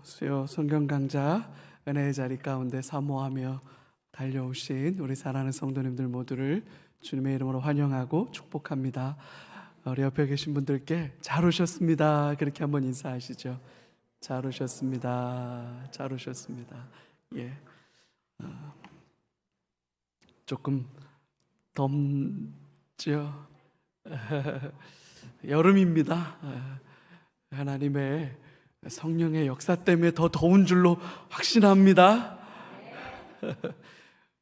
수요 성경 강좌 은혜의 자리 가운데 사모하며 달려오신 우리 사랑하는 성도님들 모두를 주님의 이름으로 환영하고 축복합니다. 우리 옆에 계신 분들께 잘 오셨습니다. 그렇게 한번 인사하시죠. 잘 오셨습니다. 잘 오셨습니다. 예, 조금 덥죠. 여름입니다. 하나님의 성령의 역사 때문에 더 더운 줄로 확신합니다.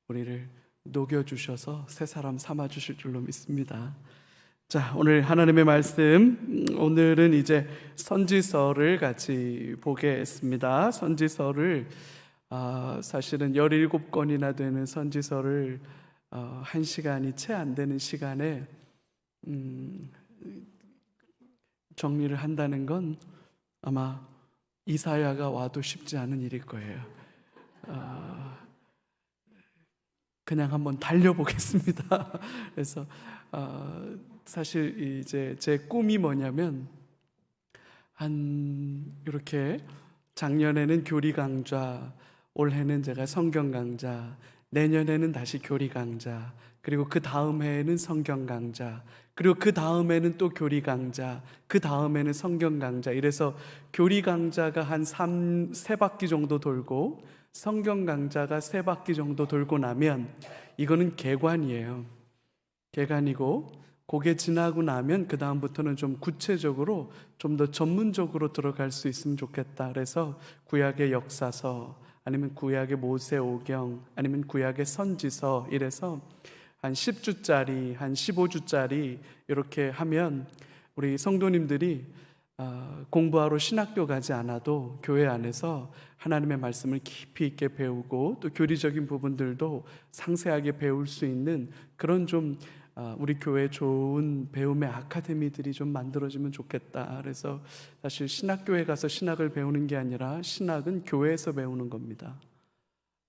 우리를 녹여주셔서 새 사람 삼아주실 줄로 믿습니다. 자, 오늘 하나님의 말씀, 오늘은 이제 선지서를 같이 보겠습니다. 선지서를 사실은 17권이나 되는 선지서를 1시간이 채 안 되는 시간에 정리를 한다는 건 아마 이사야가 와도 쉽지 않은 일일 거예요. 그냥 한번 달려보겠습니다. 그래서 사실 이제 제 꿈이 뭐냐면 이렇게 작년에는 교리 강좌, 올해는 제가 성경 강좌, 내년에는 다시 교리 강좌, 그리고 그 다음 해에는 성경 강좌, 그리고 그 다음에는 또 교리 강좌, 그 다음에는 성경 강좌, 이래서 교리 강좌가 한 3바퀴 정도 돌고 성경 강좌가 3바퀴 정도 돌고 나면 이거는 개관이에요. 개관이고, 그게 지나고 나면 그 다음부터는 좀 구체적으로 좀 더 전문적으로 들어갈 수 있으면 좋겠다. 그래서 구약의 역사서, 아니면 구약의 모세오경, 아니면 구약의 선지서, 이래서 한 10주짜리, 한 15주짜리 이렇게 하면 우리 성도님들이 공부하러 신학교 가지 않아도 교회 안에서 하나님의 말씀을 깊이 있게 배우고 또 교리적인 부분들도 상세하게 배울 수 있는 그런 좀 우리 교회 좋은 배움의 아카데미들이 좀 만들어지면 좋겠다. 그래서 사실 신학교에 가서 신학을 배우는 게 아니라 신학은 교회에서 배우는 겁니다.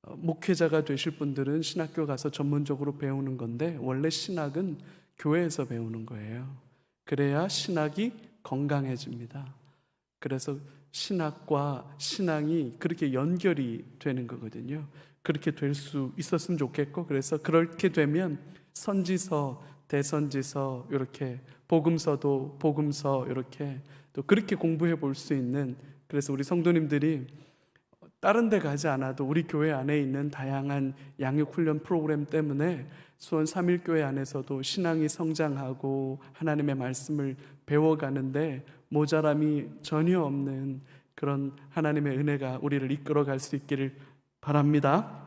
목회자가 되실 분들은 신학교 가서 전문적으로 배우는 건데 원래 신학은 교회에서 배우는 거예요. 그래야 신학이 건강해집니다. 그래서 신학과 신앙이 그렇게 연결이 되는 거거든요. 그렇게 될 수 있었으면 좋겠고, 그래서 그렇게 되면 선지서, 대선지서, 이렇게 복음서도 복음서, 이렇게 또 그렇게 공부해 볼 수 있는, 그래서 우리 성도님들이 다른 데 가지 않아도 우리 교회 안에 있는 다양한 양육훈련 프로그램 때문에 수원 3.1교회 안에서도 신앙이 성장하고 하나님의 말씀을 배워가는데 모자람이 전혀 없는 그런 하나님의 은혜가 우리를 이끌어갈 수 있기를 바랍니다.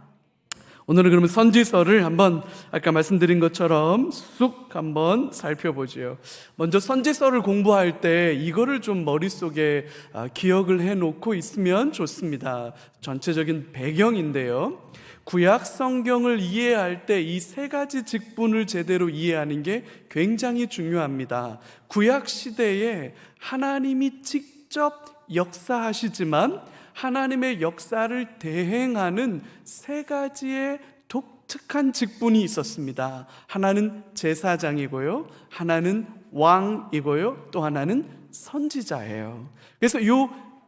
오늘은 그러면 선지서를 한번 아까 말씀드린 것처럼 쑥 한번 살펴보죠. 먼저 선지서를 공부할 때 이거를 좀 머릿속에 기억을 해놓고 있으면 좋습니다. 전체적인 배경인데요, 구약 성경을 이해할 때 이 3가지 직분을 제대로 이해하는 게 굉장히 중요합니다. 구약 시대에 하나님이 직접 역사하시지만 하나님의 역사를 대행하는 3가지의 독특한 직분이 있었습니다. 하나는 제사장이고요, 하나는 왕이고요, 또 하나는 선지자예요. 그래서 이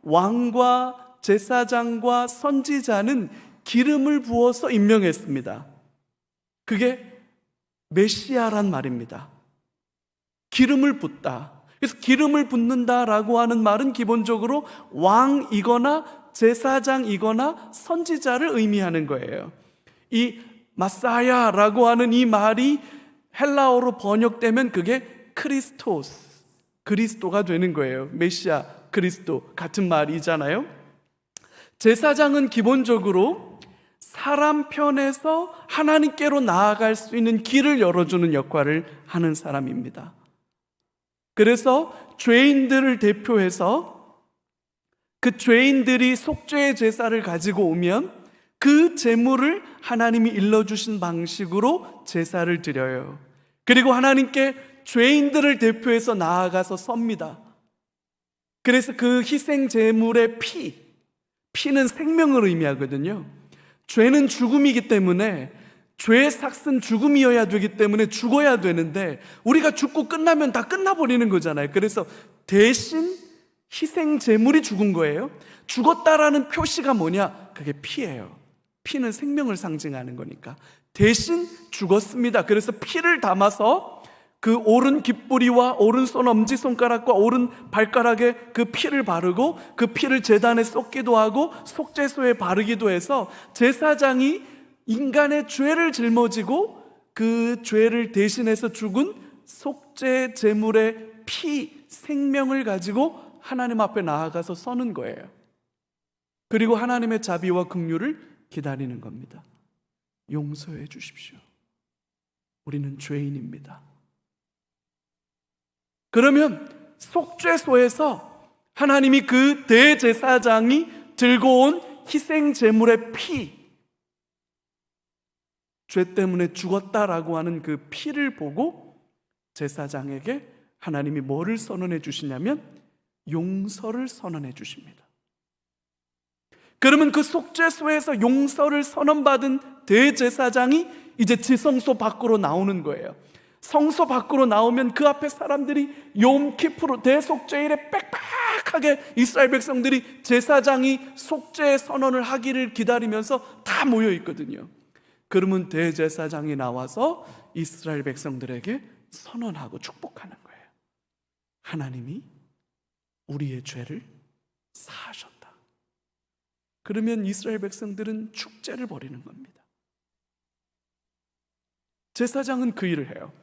왕과 제사장과 선지자는 기름을 부어서 임명했습니다. 그게 메시아란 말입니다. 기름을 붓다. 그래서 기름을 붓는다라고 하는 말은 기본적으로 왕이거나 제사장이거나 선지자를 의미하는 거예요. 이 마사야라고 하는 이 말이 헬라어로 번역되면 그게 크리스토스, 그리스도가 되는 거예요. 메시아, 그리스도 같은 말이잖아요. 제사장은 기본적으로 사람 편에서 하나님께로 나아갈 수 있는 길을 열어주는 역할을 하는 사람입니다. 그래서 죄인들을 대표해서 그 죄인들이 속죄의 제사를 가지고 오면 그 제물을 하나님이 일러주신 방식으로 제사를 드려요. 그리고 하나님께 죄인들을 대표해서 나아가서 섭니다. 그래서 그 희생 제물의 피는 생명을 의미하거든요. 죄는 죽음이기 때문에, 죄의 삭은 죽음이어야 되기 때문에 죽어야 되는데 우리가 죽고 끝나면 다 끝나버리는 거잖아요. 그래서 대신 희생 제물이 죽은 거예요. 죽었다라는 표시가 뭐냐? 그게 피예요. 피는 생명을 상징하는 거니까. 대신 죽었습니다. 그래서 피를 담아서 그 오른 깃뿌리와 오른손 엄지손가락과 오른 발가락에 그 피를 바르고 그 피를 제단에 쏟기도 하고 속죄소에 바르기도 해서 제사장이 인간의 죄를 짊어지고 그 죄를 대신해서 죽은 속죄 제물의 피, 생명을 가지고 하나님 앞에 나아가서 서는 거예요. 그리고 하나님의 자비와 긍휼을 기다리는 겁니다. 용서해 주십시오. 우리는 죄인입니다. 그러면 속죄소에서 하나님이 그 대제사장이 들고 온 희생 제물의 피, 죄 때문에 죽었다라고 하는 그 피를 보고 제사장에게 하나님이 뭐를 선언해 주시냐면 용서를 선언해 주십니다. 그러면 그 속죄소에서 용서를 선언받은 대제사장이 이제 지성소 밖으로 나오는 거예요. 성소 밖으로 나오면 그 앞에 사람들이 욤키푸르 대속죄일에 빽빽하게 이스라엘 백성들이 제사장이 속죄 선언을 하기를 기다리면서 다 모여 있거든요. 그러면 대제사장이 나와서 이스라엘 백성들에게 선언하고 축복하는 거예요. 하나님이 우리의 죄를 사하셨다. 그러면 이스라엘 백성들은 축제를 벌이는 겁니다. 제사장은 그 일을 해요.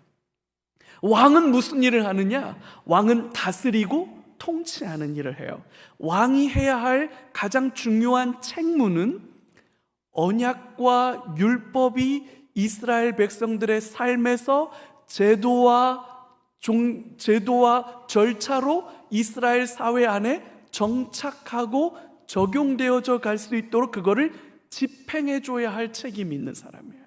왕은 무슨 일을 하느냐? 왕은 다스리고 통치하는 일을 해요. 왕이 해야 할 가장 중요한 책무는 언약과 율법이 이스라엘 백성들의 삶에서 제도와 절차로 이스라엘 사회 안에 정착하고 적용되어져 갈 수 있도록 그거를 집행해 줘야 할 책임이 있는 사람이에요.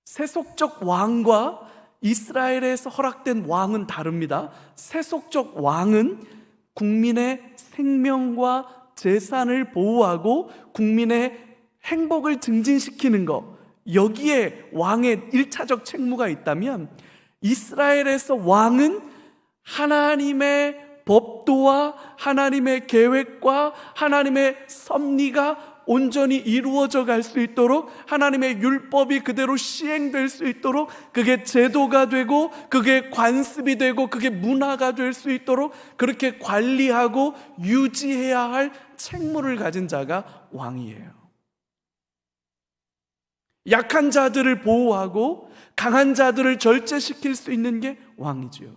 세속적 왕과 이스라엘에서 허락된 왕은 다릅니다. 세속적 왕은 국민의 생명과 재산을 보호하고 국민의 행복을 증진시키는 것, 여기에 왕의 1차적 책무가 있다면 이스라엘에서 왕은 하나님의 법도와 하나님의 계획과 하나님의 섭리가 온전히 이루어져 갈 수 있도록, 하나님의 율법이 그대로 시행될 수 있도록, 그게 제도가 되고 그게 관습이 되고 그게 문화가 될 수 있도록 그렇게 관리하고 유지해야 할 책무를 가진 자가 왕이에요. 약한 자들을 보호하고 강한 자들을 절제시킬 수 있는 게 왕이지요.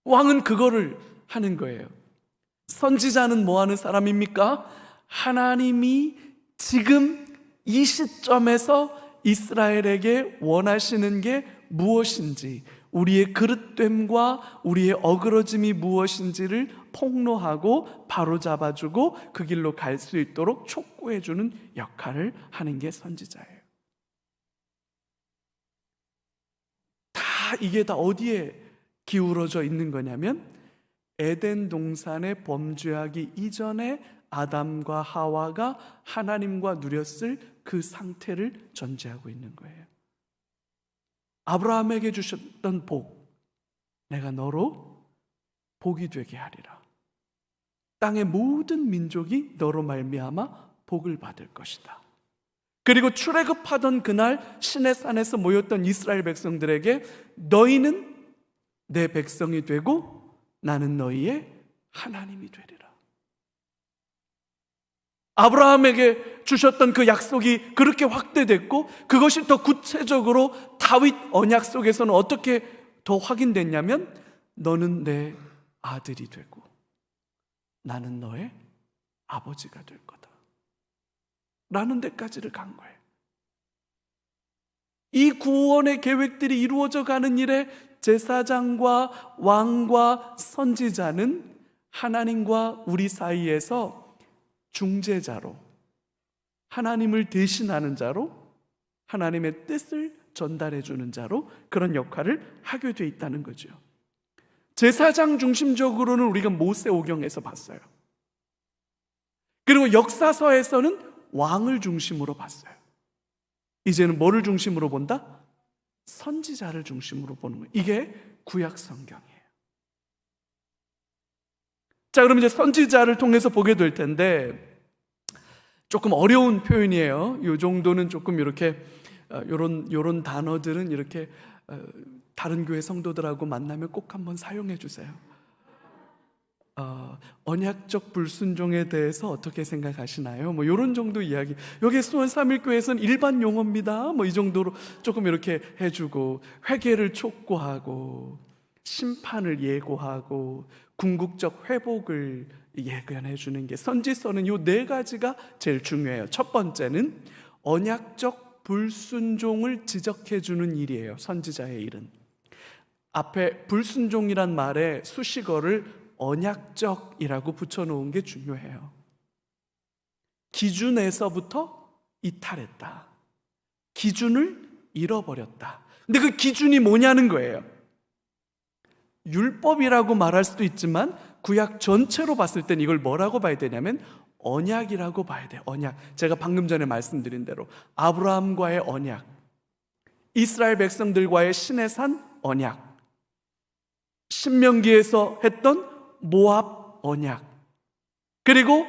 왕은 그거를 하는 거예요. 선지자는 뭐 하는 사람입니까? 하나님이 지금 이 시점에서 이스라엘에게 원하시는 게 무엇인지, 우리의 그릇됨과 우리의 어그러짐이 무엇인지를 폭로하고 바로잡아주고 그 길로 갈 수 있도록 촉구해주는 역할을 하는 게 선지자예요. 이게 다 어디에 기울어져 있는 거냐면 에덴 동산에 범죄하기 이전에 아담과 하와가 하나님과 누렸을 그 상태를 전제하고 있는 거예요. 아브라함에게 주셨던 복, 내가 너로 복이 되게 하리라. 땅의 모든 민족이 너로 말미암아 복을 받을 것이다. 그리고 출애굽하던 그날 시내산에서 모였던 이스라엘 백성들에게 너희는 내 백성이 되고 나는 너희의 하나님이 되리라. 아브라함에게 주셨던 그 약속이 그렇게 확대됐고 그것이 더 구체적으로 다윗 언약 속에서는 어떻게 더 확인됐냐면 너는 내 아들이 되고 나는 너의 아버지가 될 거다 라는 데까지를 간 거예요. 이 구원의 계획들이 이루어져 가는 일에 제사장과 왕과 선지자는 하나님과 우리 사이에서 중재자로, 하나님을 대신하는 자로, 하나님의 뜻을 전달해 주는 자로 그런 역할을 하게 돼 있다는 거죠. 제사장 중심적으로는 우리가 모세오경에서 봤어요. 그리고 역사서에서는 왕을 중심으로 봤어요. 이제는 뭐를 중심으로 본다? 선지자를 중심으로 보는 거예요. 이게 구약 성경이에요. 자, 그럼 이제 선지자를 통해서 보게 될 텐데, 조금 어려운 표현이에요. 이 정도는 조금 이렇게 요런 단어들은 이렇게 다른 교회 성도들하고 만나면 꼭 한번 사용해 주세요. 언약적 불순종에 대해서 어떻게 생각하시나요? 뭐 이런 정도 이야기. 여기 수원 삼일교회에서는 일반 용어입니다. 뭐 이 정도로 조금 이렇게 해주고, 회개를 촉구하고, 심판을 예고하고, 궁극적 회복을 예견해 주는 게, 선지서는 이 네 가지가 제일 중요해요. 첫 번째는 언약적 불순종을 지적해 주는 일이에요. 선지자의 일은. 앞에 불순종이란 말에 수식어를 언약적이라고 붙여놓은 게 중요해요. 기준에서부터 이탈했다. 기준을 잃어버렸다. 근데 그 기준이 뭐냐는 거예요. 율법이라고 말할 수도 있지만 구약 전체로 봤을 땐 이걸 뭐라고 봐야 되냐면 언약이라고 봐야 돼요. 언약. 제가 방금 전에 말씀드린 대로 아브라함과의 언약, 이스라엘 백성들과의 신의 산 언약, 신명기에서 했던 모압 언약, 그리고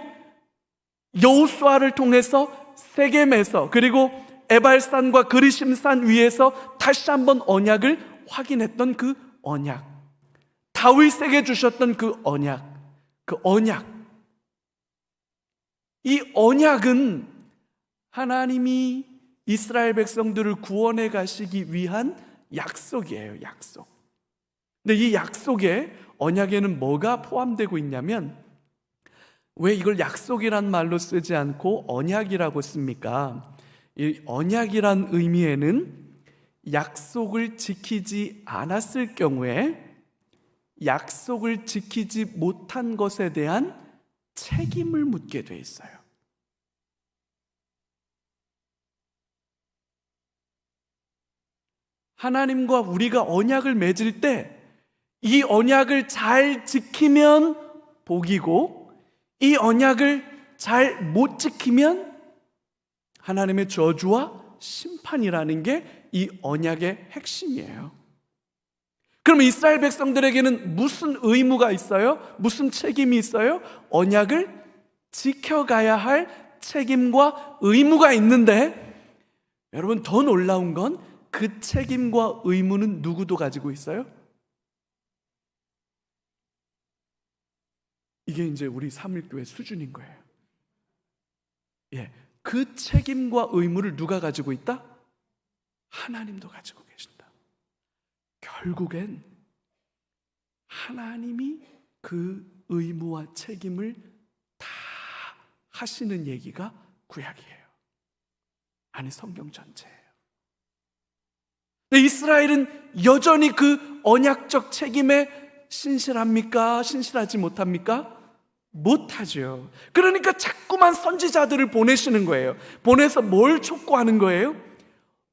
여호수아를 통해서 세겜에서, 그리고 에발산과 그리심산 위에서 다시 한번 언약을 확인했던 그 언약, 다윗에게 주셨던 그 언약, 이 언약은 하나님이 이스라엘 백성들을 구원해 가시기 위한 약속이에요. 약속. 근데 이 약속에, 언약에는 뭐가 포함되고 있냐면, 왜 이걸 약속이란 말로 쓰지 않고 언약이라고 씁니까? 이 언약이란 의미에는 약속을 지키지 않았을 경우에 약속을 지키지 못한 것에 대한 책임을 묻게 돼 있어요. 하나님과 우리가 언약을 맺을 때 이 언약을 잘 지키면 복이고, 이 언약을 잘 못 지키면 하나님의 저주와 심판이라는 게 이 언약의 핵심이에요. 그러면 이스라엘 백성들에게는 무슨 의무가 있어요? 무슨 책임이 있어요? 언약을 지켜가야 할 책임과 의무가 있는데, 여러분, 더 놀라운 건 그 책임과 의무는 누구도 가지고 있어요? 이게 이제 우리 삼일교회 수준인 거예요. 예, 그 책임과 의무를 누가 가지고 있다? 하나님도 가지고 계신다. 결국엔 하나님이 그 의무와 책임을 다 하시는 얘기가 구약이에요. 아니, 성경 전체예요. 이스라엘은 여전히 그 언약적 책임에 신실합니까? 신실하지 못합니까? 못하죠. 그러니까 자꾸만 선지자들을 보내시는 거예요. 보내서 뭘 촉구하는 거예요?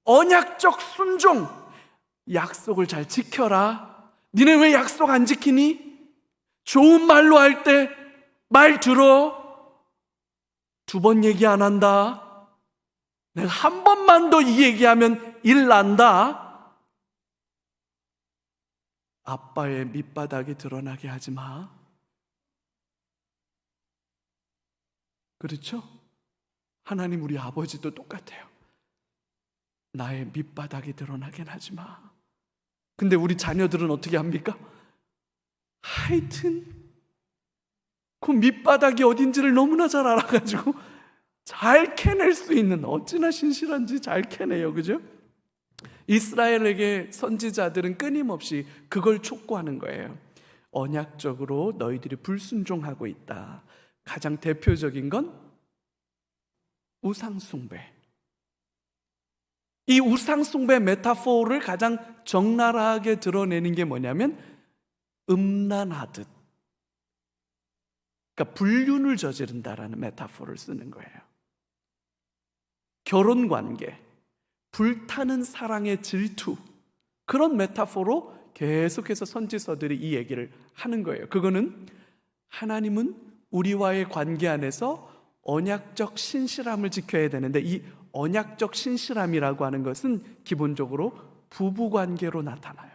언약적 순종, 약속을 잘 지켜라. 니네 왜 약속 안 지키니? 좋은 말로 할 때 말 들어. 2번 얘기 안 한다. 내가 한 번만 더 이 얘기하면 일 난다. 아빠의 밑바닥이 드러나게 하지 마. 그렇죠? 하나님 우리 아버지도 똑같아요. 나의 밑바닥이 드러나긴 하지 마. 근데 우리 자녀들은 어떻게 합니까? 하여튼 그 밑바닥이 어딘지를 너무나 잘 알아가지고 잘 캐낼 수 있는, 어찌나 신실한지 잘 캐내요. 그죠? 이스라엘에게 선지자들은 끊임없이 그걸 촉구하는 거예요. 언약적으로 너희들이 불순종하고 있다. 가장 대표적인 건 우상숭배. 이 우상숭배 메타포를 가장 적나라하게 드러내는 게 뭐냐면 음란하듯, 그러니까 불륜을 저지른다라는 메타포를 쓰는 거예요. 결혼관계, 불타는 사랑의 질투, 그런 메타포로 계속해서 선지서들이 이 얘기를 하는 거예요. 그거는 하나님은 우리와의 관계 안에서 언약적 신실함을 지켜야 되는데, 이 언약적 신실함이라고 하는 것은 기본적으로 부부관계로 나타나요.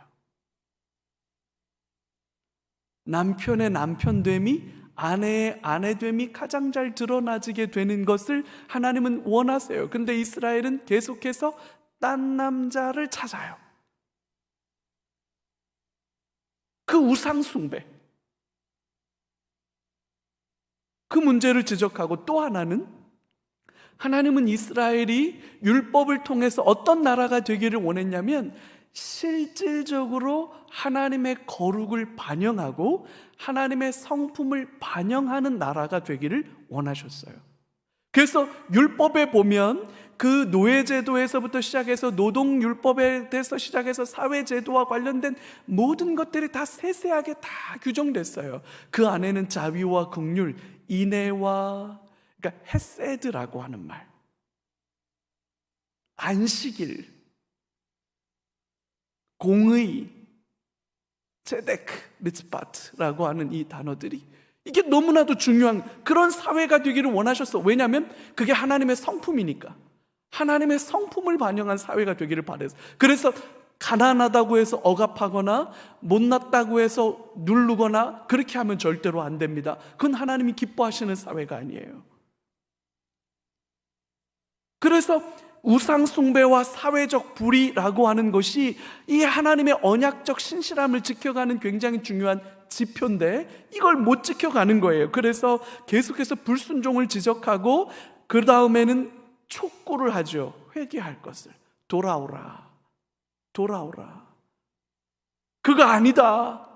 남편의 남편됨이 아내의 아내됨이 가장 잘 드러나지게 되는 것을 하나님은 원하세요. 근데 이스라엘은 계속해서 딴 남자를 찾아요. 그 우상 숭배, 그 문제를 지적하고, 또 하나는 하나님은 이스라엘이 율법을 통해서 어떤 나라가 되기를 원했냐면 실질적으로 하나님의 거룩을 반영하고 하나님의 성품을 반영하는 나라가 되기를 원하셨어요. 그래서 율법에 보면 그 노예제도에서부터 시작해서 노동율법에 대해서 시작해서 사회제도와 관련된 모든 것들이 다 세세하게 다 규정됐어요. 그 안에는 자비와 긍휼, 인애와, 그러니까 헤세드라고 하는 말, 안식일, 공의, 제데크, 미츠바트라고 하는 이 단어들이, 이게 너무나도 중요한 그런 사회가 되기를 원하셨어. 왜냐하면 그게 하나님의 성품이니까. 하나님의 성품을 반영한 사회가 되기를 바랬어. 그래서 가난하다고 해서 억압하거나 못났다고 해서 누르거나 그렇게 하면 절대로 안 됩니다. 그건 하나님이 기뻐하시는 사회가 아니에요. 그래서 우상 숭배와 사회적 불의라고 하는 것이 이 하나님의 언약적 신실함을 지켜가는 굉장히 중요한 지표인데 이걸 못 지켜가는 거예요. 그래서 계속해서 불순종을 지적하고 그 다음에는 촉구를 하죠. 회개할 것을. 돌아오라, 돌아오라. 그거 아니다,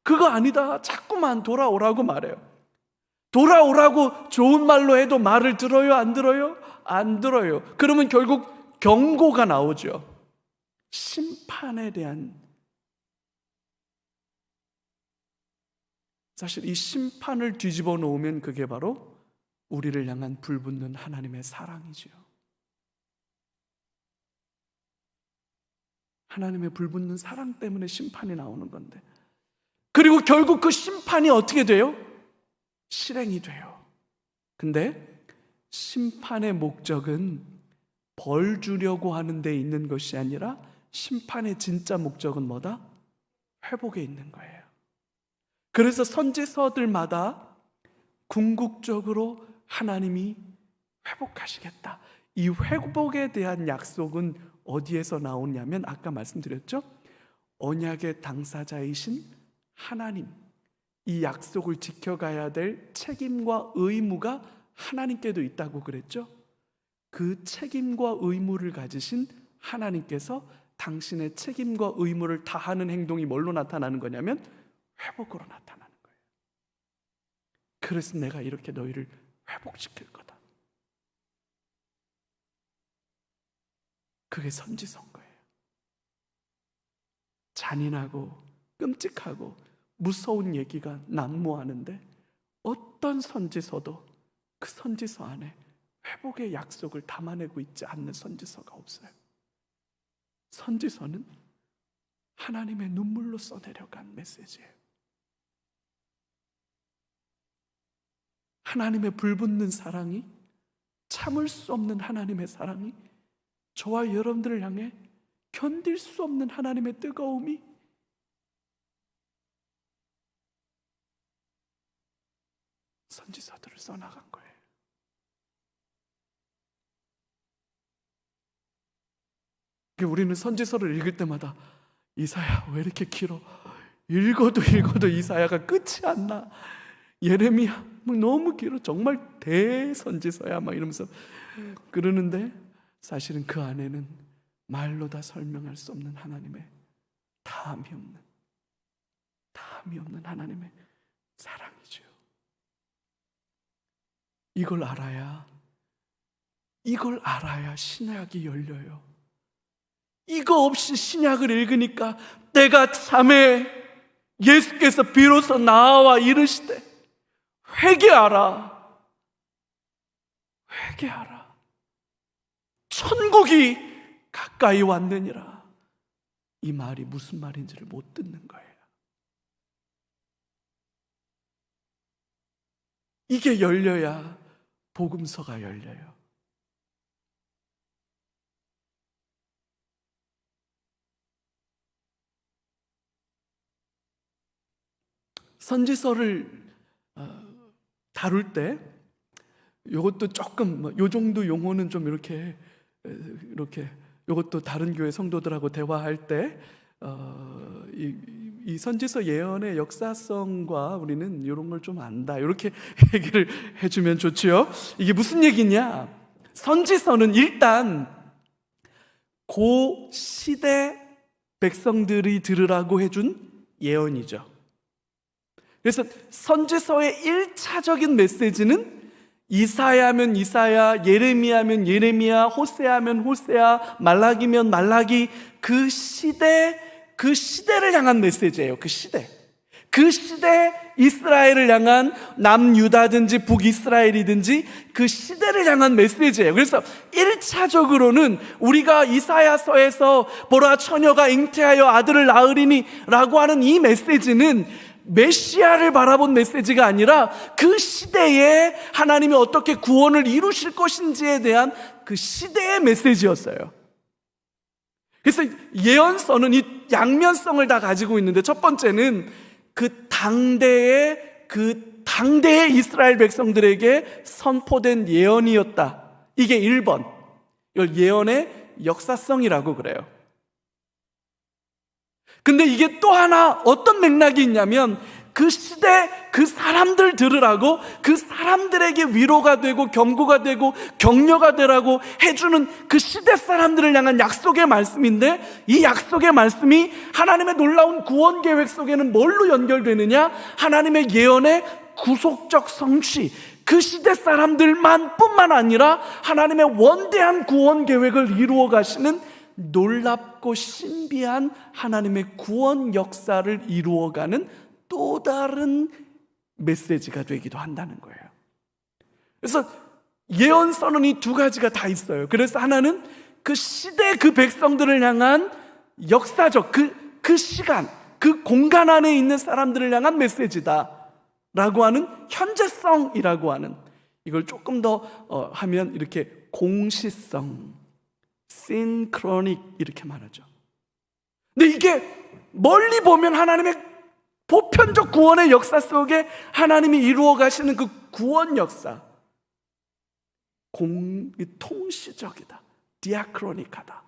그거 아니다. 자꾸만 돌아오라고 말해요. 돌아오라고 좋은 말로 해도 말을 들어요? 안 들어요? 안 들어요. 그러면 결국 경고가 나오죠. 심판에 대한, 사실 이 심판을 뒤집어 놓으면 그게 바로 우리를 향한 불붙는 하나님의 사랑이지요. 하나님의 불붙는 사랑 때문에 심판이 나오는 건데, 그리고 결국 그 심판이 어떻게 돼요? 실행이 돼요. 근데 심판의 목적은 벌 주려고 하는 데 있는 것이 아니라 심판의 진짜 목적은 뭐다? 회복에 있는 거예요. 그래서 선지서들마다 궁극적으로 하나님이 회복하시겠다, 이 회복에 대한 약속은 어디에서 나오냐면 아까 말씀드렸죠? 언약의 당사자이신 하나님, 이 약속을 지켜가야 될 책임과 의무가 하나님께도 있다고 그랬죠? 그 책임과 의무를 가지신 하나님께서 당신의 책임과 의무를 다하는 행동이 뭘로 나타나는 거냐면 회복으로 나타나는 거예요. 그래서 내가 이렇게 너희를 회복시킬 거다. 그게 선지서인 거예요. 잔인하고 끔찍하고 무서운 얘기가 난무하는데 어떤 선지서도 그 선지서 안에 회복의 약속을 담아내고 있지 않는 선지서가 없어요. 선지서는 하나님의 눈물로 써내려간 메시지예요. 하나님의 불붙는 사랑이, 참을 수 없는 하나님의 사랑이 저와 여러분들을 향해 견딜 수 없는 하나님의 뜨거움이 선지서들을 써나간 거예요. 우리는 선지서를 읽을 때마다 이사야 왜 이렇게 길어? 읽어도 이사야가 끝이 안 나. 예레미야 너무 길어. 정말 대선지서야 막 이러면서 그러는데 사실은 그 안에는 말로 다 설명할 수 없는 하나님의 다함이 없는 하나님의 사랑이죠. 이걸 알아야 신약이 열려요. 이거 없이 신약을 읽으니까 때가 참에 예수께서 비로소 나와 이르시되 회개하라, 회개하라, 천국이 가까이 왔느니라. 이 말이 무슨 말인지를 못 듣는 거예요. 이게 열려야 복음서가 열려요. 선지서를 다룰 때 이것도 조금 요 정도 용어는 좀 이렇게 이것도 다른 교회 성도들하고 대화할 때 이 선지서 예언의 역사성과 우리는 이런 걸 좀 안다, 이렇게 얘기를 해주면 좋지요. 이게 무슨 얘기냐? 선지서는 일단 그 시대 백성들이 들으라고 해준 예언이죠. 그래서 선지서의 1차적인 메시지는 이사야면 이사야, 예레미야면 예레미야, 호세아면 호세아, 말라기면 말라기, 그 시대를 향한 메시지예요. 그 시대 이스라엘을 향한, 남유다든지 북이스라엘이든지 그 시대를 향한 메시지예요. 그래서 1차적으로는 우리가 이사야서에서 보라 처녀가 잉태하여 아들을 낳으리니 라고 하는 이 메시지는 메시아를 바라본 메시지가 아니라 그 시대에 하나님이 어떻게 구원을 이루실 것인지에 대한 그 시대의 메시지였어요. 그래서 예언서는 이 양면성을 다 가지고 있는데, 첫 번째는 그 당대의 이스라엘 백성들에게 선포된 예언이었다. 이게 1번. 이걸 예언의 역사성이라고 그래요. 근데 이게 또 하나 어떤 맥락이 있냐면, 그 시대 그 사람들 들으라고, 그 사람들에게 위로가 되고 경고가 되고 격려가 되라고 해주는 그 시대 사람들을 향한 약속의 말씀인데, 이 약속의 말씀이 하나님의 놀라운 구원 계획 속에는 뭘로 연결되느냐? 하나님의 예언의 구속적 성취, 그 시대 사람들만 뿐만 아니라 하나님의 원대한 구원 계획을 이루어 가시는 놀랍고 신비한 하나님의 구원 역사를 이루어가는 또 다른 메시지가 되기도 한다는 거예요. 그래서 예언서는 이 두 가지가 다 있어요. 그래서 하나는 그 시대 그 백성들을 향한 역사적 그 시간, 그 공간 안에 있는 사람들을 향한 메시지다 라고 하는 현재성이라고 하는, 이걸 조금 더 하면 이렇게 공시성, synchronic 이렇게 말하죠. 근데 이게 멀리 보면 하나님의 보편적 구원의 역사 속에 하나님이 이루어 가시는 그 구원 역사, 통시적이다, 디아크로닉하다,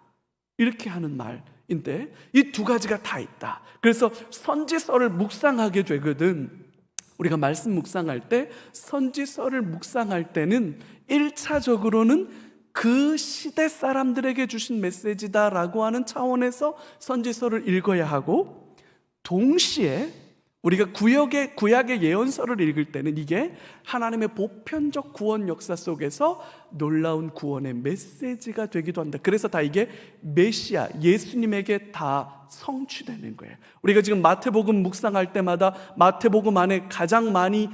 이렇게 하는 말인데, 이 두 가지가 다 있다. 그래서 선지서를 묵상하게 되거든. 우리가 말씀 묵상할 때, 선지서를 묵상할 때는 1차적으로는 그 시대 사람들에게 주신 메시지다라고 하는 차원에서 선지서를 읽어야 하고, 동시에 우리가 구약의 예언서를 읽을 때는 이게 하나님의 보편적 구원 역사 속에서 놀라운 구원의 메시지가 되기도 한다. 그래서 다 이게 메시아, 예수님에게 다 성취되는 거예요. 우리가 지금 마태복음 묵상할 때마다 마태복음 안에 가장 많이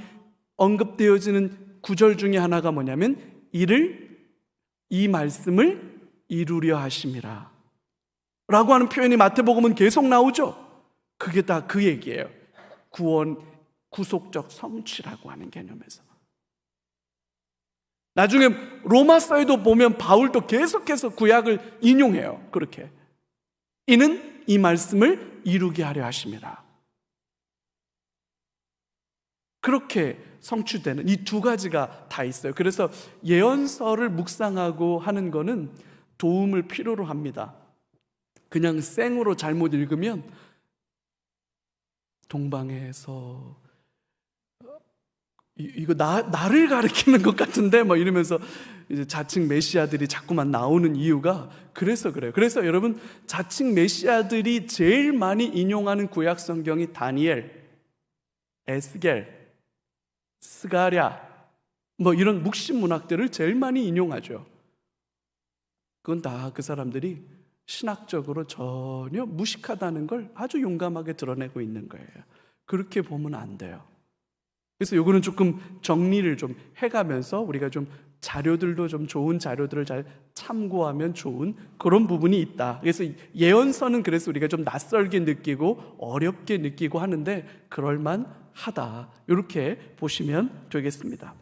언급되어지는 구절 중에 하나가 뭐냐면, 이 말씀을 이루려 하심이라 라고 하는 표현이 마태복음은 계속 나오죠. 그게 다 그 얘기예요. 구속적 성취라고 하는 개념에서. 나중에 로마서에도 보면 바울도 계속해서 구약을 인용해요. 그렇게 이는 이 말씀을 이루게 하려 하심이라. 그렇게 성취되는 이 두 가지가 다 있어요. 그래서 예언서를 묵상하고 하는 거는 도움을 필요로 합니다. 그냥 생으로 잘못 읽으면 동방에서 이거 나를 가리키는 것 같은데 뭐 이러면서 이제 자칭 메시아들이 자꾸만 나오는 이유가 그래서 그래요. 그래서 여러분, 자칭 메시아들이 제일 많이 인용하는 구약 성경이 다니엘, 에스겔, 스가랴 뭐 이런 묵신 문학들을 제일 많이 인용하죠. 그건 다 그 사람들이 신학적으로 전혀 무식하다는 걸 아주 용감하게 드러내고 있는 거예요. 그렇게 보면 안 돼요. 그래서 요거는 조금 정리를 좀 해가면서 우리가 좀 자료들도 좀 좋은 자료들을 잘 참고하면 좋은 그런 부분이 있다. 그래서 예언서는 그래서 우리가 좀 낯설게 느끼고 어렵게 느끼고 하는데 그럴만하다. 이렇게 보시면 되겠습니다.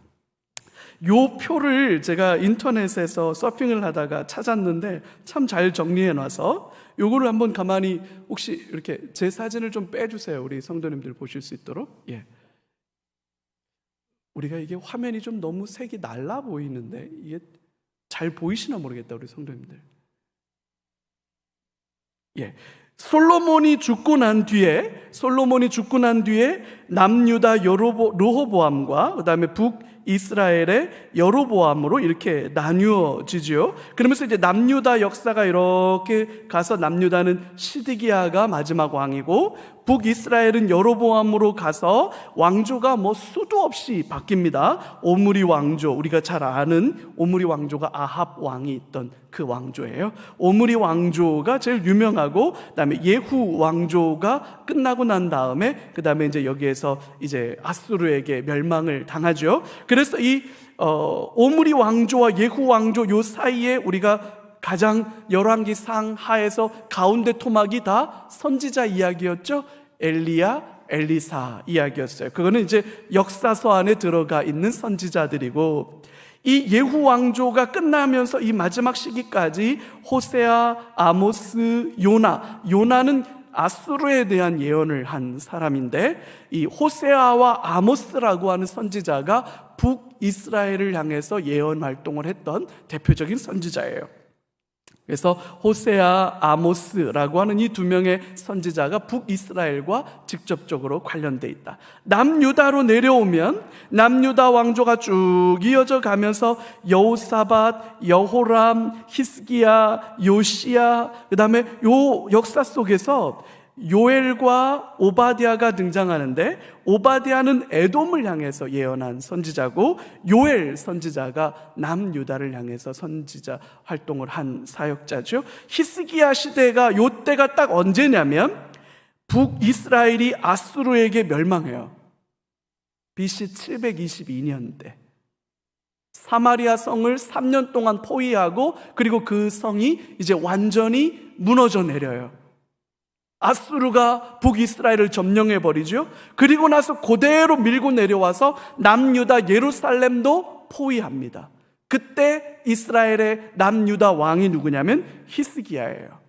요 표를 제가 인터넷에서 서핑을 하다가 찾았는데 참 잘 정리해 놔서 요거를 한번 가만히 혹시 이렇게 제 사진을 좀 빼주세요. 우리 성도님들 보실 수 있도록. 예. 우리가 이게 화면이 좀 너무 색이 날라 보이는데 이게 잘 보이시나 모르겠다, 우리 성도님들. 예. 솔로몬이 죽고 난 뒤에 남유다 르호보암과 그다음에 북이스라엘의 여로보암으로 이렇게 나뉘어지죠. 그러면서 이제 남유다 역사가 이렇게 가서, 남유다는 시드기야가 마지막 왕이고 북이스라엘은 여로보암으로 가서 왕조가 수도 없이 바뀝니다. 오므리 왕조, 우리가 잘 아는 오므리 왕조가 아합 왕이 있던 그 왕조예요. 오므리 왕조가 제일 유명하고, 그다음에 예후 왕조가 끝나고 난 다음에 그다음에 이제 여기에서 이제 아수르에게 멸망을 당하죠. 그래서 이 오므리 왕조와 예후 왕조 요 사이에 우리가 가장 열왕기 상하에서 가운데 토막이 다 선지자 이야기였죠. 엘리야, 엘리사 이야기였어요. 그거는 이제 역사서 안에 들어가 있는 선지자들이고, 이 예후 왕조가 끝나면서 이 마지막 시기까지 호세아, 아모스, 요나는 아수르에 대한 예언을 한 사람인데, 이 호세아와 아모스라고 하는 선지자가 북이스라엘을 향해서 예언 활동을 했던 대표적인 선지자예요. 그래서 호세아, 아모스라고 하는 이 두 명의 선지자가 북이스라엘과 직접적으로 관련돼 있다. 남유다로 내려오면 남유다 왕조가 쭉 이어져 가면서 여호사밧, 여호람, 히스기야, 요시야, 그다음에 요 역사 속에서 요엘과 오바댜가 등장하는데, 오바댜는 에돔을 향해서 예언한 선지자고, 요엘 선지자가 남유다를 향해서 선지자 활동을 한 사역자죠. 히스기야 시대가, 요 때가 딱 언제냐면 북이스라엘이 아수르에게 멸망해요. BC 722년대 사마리아 성을 3년 동안 포위하고, 그리고 그 성이 이제 완전히 무너져 내려요. 아수르가 북이스라엘을 점령해버리죠. 그리고 나서 그대로 밀고 내려와서 남유다 예루살렘도 포위합니다. 그때 이스라엘의 남유다 왕이 누구냐면 히스기야예요.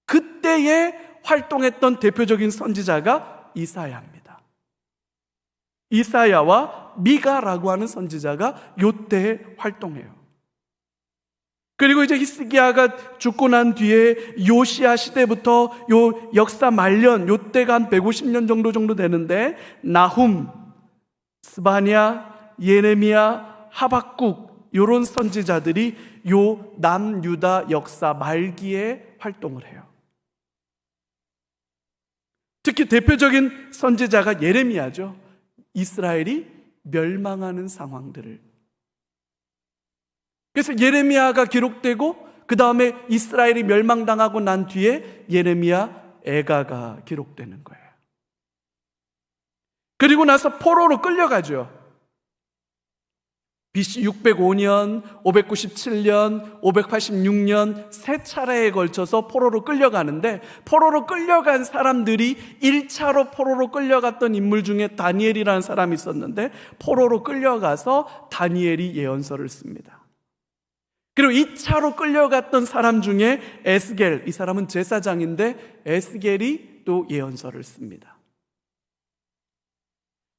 그때에 활동했던 대표적인 선지자가 이사야입니다. 이사야와 미가라고 하는 선지자가 요때에 활동해요. 그리고 이제 히스기야가 죽고 난 뒤에 요시야 시대부터 요 역사 말년, 요 때가 한 150년 정도 되는데, 나훔, 스바냐, 예레미야, 하박국 요런 선지자들이 요 남유다 역사 말기에 활동을 해요. 특히 대표적인 선지자가 예레미야죠. 이스라엘이 멸망하는 상황들을, 그래서 예레미야가 기록되고, 그 다음에 이스라엘이 멸망당하고 난 뒤에 예레미야 애가가 기록되는 거예요. 그리고 나서 포로로 끌려가죠. BC 605년, 597년, 586년 세 차례에 걸쳐서 포로로 끌려가는데, 포로로 끌려간 사람들이 1차로 포로로 끌려갔던 인물 중에 다니엘이라는 사람이 있었는데, 포로로 끌려가서 다니엘이 예언서를 씁니다. 그리고 2차로 끌려갔던 사람 중에 에스겔, 이 사람은 제사장인데 에스겔이 또 예언서를 씁니다.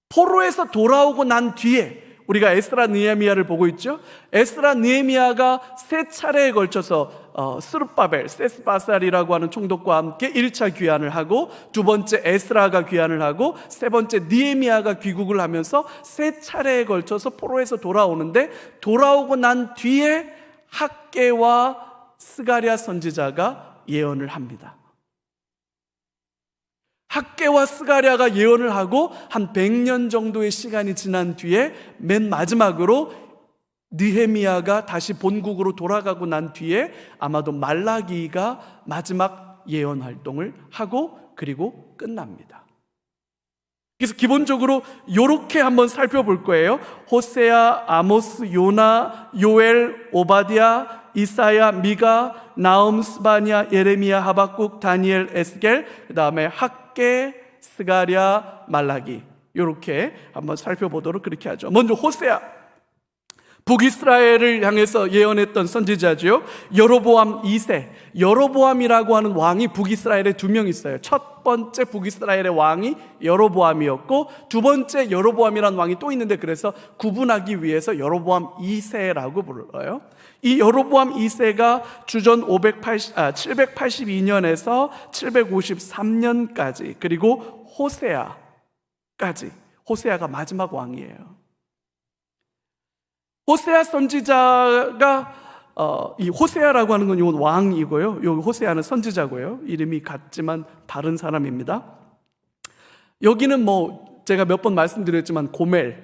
포로에서 돌아오고 난 뒤에 우리가 에스라 느헤미야를 보고 있죠. 에스라 느헤미야가 세 차례에 걸쳐서 스룹바벨, 세스바살이라고 하는 총독과 함께 1차 귀환을 하고, 두 번째 에스라가 귀환을 하고, 세 번째 느헤미야가 귀국을 하면서 세 차례에 걸쳐서 포로에서 돌아오는데, 돌아오고 난 뒤에 학개와 스가랴 선지자가 예언을 합니다. 학개와 스가랴가 예언을 하고 한 100년 정도의 시간이 지난 뒤에 맨 마지막으로 느헤미야가 다시 본국으로 돌아가고 난 뒤에 아마도 말라기가 마지막 예언 활동을 하고 그리고 끝납니다. 그래서 기본적으로 이렇게 한번 살펴볼 거예요. 호세아, 아모스, 요나, 요엘, 오바댜, 이사야, 미가, 나움, 스바냐, 예레미야, 하박국, 다니엘, 에스겔, 그 다음에 학개, 스가랴, 말라기, 이렇게 한번 살펴보도록 그렇게 하죠. 먼저 호세아. 북이스라엘을 향해서 예언했던 선지자죠. 여로보암 2세. 여로보암이라고 하는 왕이 북이스라엘에 2명 있어요. 첫 번째 북이스라엘의 왕이 여로보암이었고, 두 번째 여로보암이라는 왕이 또 있는데, 그래서 구분하기 위해서 여로보암 2세라고 불러요. 이 여로보암 2세가 주전 782년에서 753년까지, 그리고 호세아까지, 호세아가 마지막 왕이에요. 호세아 선지자가 이 호세아라고 하는 건 요 왕이고요, 요 호세아는 선지자고요. 이름이 같지만 다른 사람입니다. 여기는 제가 몇 번 말씀드렸지만 고멜,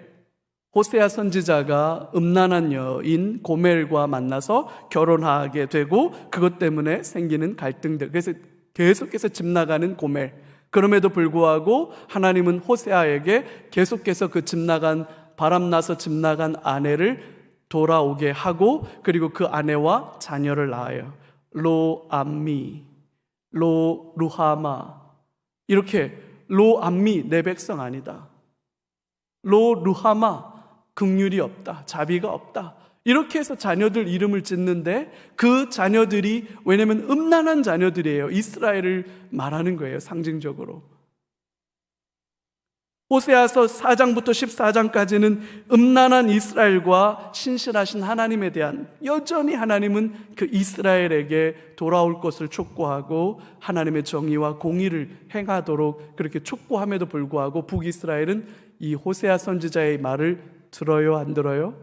호세아 선지자가 음란한 여인 고멜과 만나서 결혼하게 되고, 그것 때문에 생기는 갈등들, 그래서 계속해서 집 나가는 고멜. 그럼에도 불구하고 하나님은 호세아에게 계속해서 그 집 나간, 바람나서 집 나간 아내를 돌아오게 하고, 그리고 그 아내와 자녀를 낳아요. 로암미, 로루하마. 이렇게 로암미, 내 백성 아니다. 로루하마, 긍휼이 없다, 자비가 없다. 이렇게 해서 자녀들 이름을 짓는데, 그 자녀들이, 왜냐하면 음란한 자녀들이에요. 이스라엘을 말하는 거예요, 상징적으로. 호세아서 4장부터 14장까지는 음란한 이스라엘과 신실하신 하나님에 대한, 여전히 하나님은 그 이스라엘에게 돌아올 것을 촉구하고 하나님의 정의와 공의를 행하도록 그렇게 촉구함에도 불구하고, 북이스라엘은 이 호세아 선지자의 말을 들어요, 안 들어요?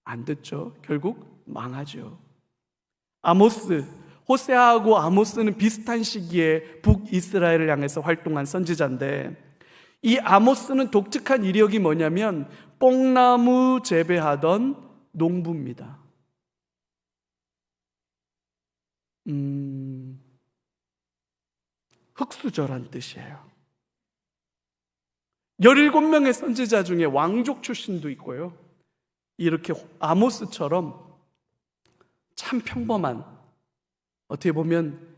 안 듣죠. 결국 망하죠. 아모스, 호세아하고 아모스는 비슷한 시기에 북이스라엘을 향해서 활동한 선지자인데, 이 아모스는 독특한 이력이 뭐냐면 뽕나무 재배하던 농부입니다. 흙수저란 뜻이에요. 17명의 선지자 중에 왕족 출신도 있고요, 이렇게 아모스처럼 참 평범한, 어떻게 보면